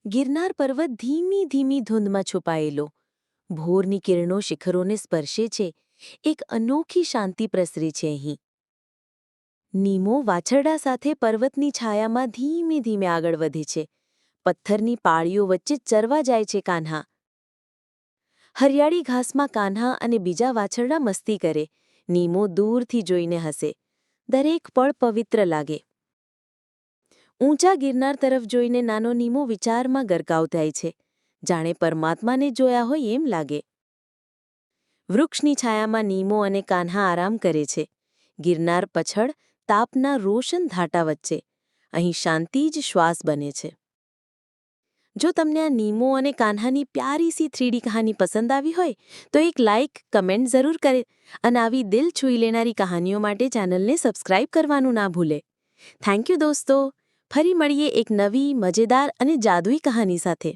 ગિરનાર પર્વત ધીમી ધીમી ધૂંધમાં છુપાયેલો. ભોરની કિરણો શિખરોને સ્પર્શે છે. એક અનોખી શાંતિ પ્રસરી છે અહીં. નીમો વાછરડા સાથે પર્વતની છાયામાં ધીમે ધીમે આગળ વધે છે. પથ્થરની પાળીઓ વચ્ચે ચરવા જાય છે કાન્હા. હરિયાળી ઘાસમાં કાન્હા અને બીજા વાછરડા મસ્તી કરે. નીમો દૂરથી જોઈને હસે. દરેક પળ પવિત્ર લાગે. ઊંચા ગિરનાર તરફ જોઈને નાનો નીમો વિચારમાં ગરકાવ થાય છે. જાણે પરમાત્માને જોયા હોય એમ લાગે. વૃક્ષની છાયામાં નીમો અને કાન્હા આરામ કરે છે. ગિરનાર પછડ તાપના રોશન ઘાટા વચ્ચે. અહીં શાંતિ જ શ્વાસ બને છે. જો તમને આ નીમો અને કાન્હાની પ્યારી સી 3D કહાની પસંદ આવી હોય તો એક લાઇક કમેન્ટ જરૂર કરે અને આવી દિલ છૂઈ લેનારી કહાનીઓ માટે ચેનલને સબસ્ક્રાઇબ કરવાનું ના ભૂલે. થેન્ક યુ દોસ્તો. ફરી મળીએ એક નવી મજેદાર અને જાદુઈ કહાની સાથે.